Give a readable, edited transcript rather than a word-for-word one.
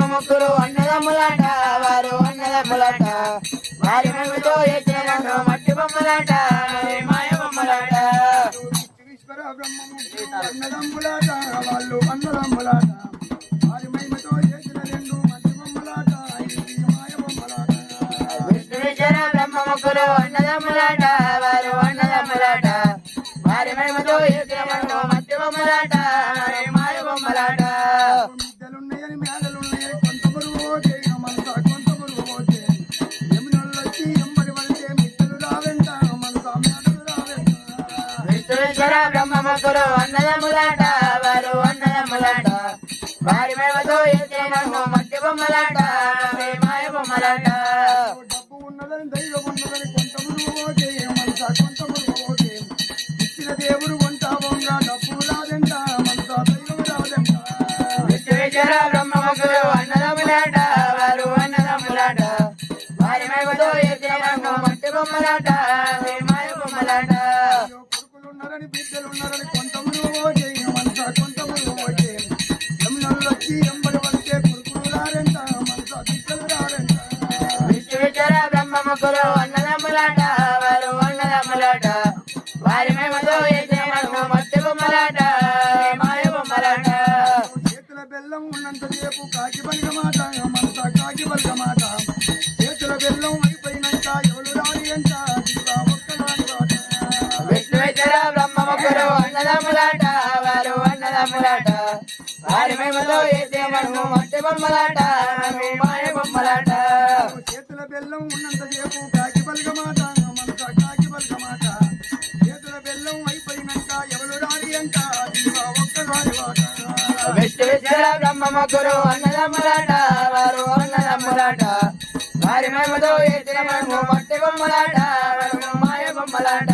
ముగ్గురు అన్నదమ్ములాట వారు అన్నదమ్ములాట వారి మహిమతో ఎత్తిన మట్టి బొమ్మలాట మాయ బొమ్మలాట అన్నదమ్ములాట వాళ్ళు అన్నదమ్ములాట వారి మహిమతో చేసిన రెండు మట్టి బొమ్మలాట మాయ బొమ్మలాట విష్ణువిశ్వర బ్రహ్మ ముగ్గురు అన్నదమ్ములాట వారు అన్నదమ్ములాట వారి మహిమతో ఎత్తిన మట్టి బొమ్మలాట మాయ బొమ్మలాట మిద్దలున్నాయని మేడలున్నాయని కొంత బరువు పోతే మనస కొంత బరువు పోతే ఎమునొల్లొచ్చి ఎంబడి పడితే మిద్దలు రావెంట మనస మేడలు రావెంట విష్ణువిశ్వర బ్రహ్మ ముగ్గురు అన్నదమ్ములాట వారు అన్నదమ్ములాట వారి మహిమతో ఎత్తిన మట్టి బొమ్మలాట మాయ బొమ్మలాట డబ్బు ఉన్నదని దైవం ఉన్నదని కొంత బరువు పోతే మనస కొంత బరువు పోతే ఇచ్చిన దేవుడు కొంత బొంగ డబ్బు రాదంట మనస దైవం రాదంట విష్ణువిశ్వర బ్రహ్మ ముగ్గురు అన్నదమ్ములాట వారు అన్నదమ్ములాట వారి మహిమతో ఎత్తిన మట్టి బొమ్మలాట మాయ బొమ్మలాట కొడుకులున్నారని బిడ్డలున్నారని కొంత బరువు పోతే మనస కొంత బరువు పోతే ఎమునొల్లొచ్చి ఎంబడి పడితే కొడుకులు రారంట మనస బిడ్డలు రారంట విష్ణువిశ్వర బ్రహ్మ ముగ్గురు అన్నదమ్ములాట వారు అన్నదమ్ములాట వారి మహిమతో ఎత్తిన మట్టి బొమ్మలాట మాయ బొమ్మలాట చేతుల బెల్లం ఉన్నంతసేపు కాకి బలిగ మాట మనస కాకి బలిగ మాట చేతుల బెల్లం అయిపోయినాక ఎవరు రాని అంట దిగురా ఒక్కదాని మాట విష్ణువిశ్వర బ్రహ్మ ముగ్గురు అన్నదమ్ములాట వారు అన్నదమ్ములాట వారి మహిమతో ఎత్తిన మట్టి బొమ్మలాట మాయ బొమ్మలాట చేతుల బెల్లం ఉన్నంతసేపు కాకి బలిగ మాట మనస కాకి బలిగ మాట చేతుల బెల్లం అయిపోయినాక ఎవరు రాని అంట దిగురా ఒక్కదాని మాట విష్ణువిశ్వర బ్రహ్మ ముగ్గురు అన్నదమ్ములాట వారు అన్నదమ్ములాట వారి మహిమతో ఎత్తిన మట్టి బొమ్మలాట మాయ బొమ్మలాట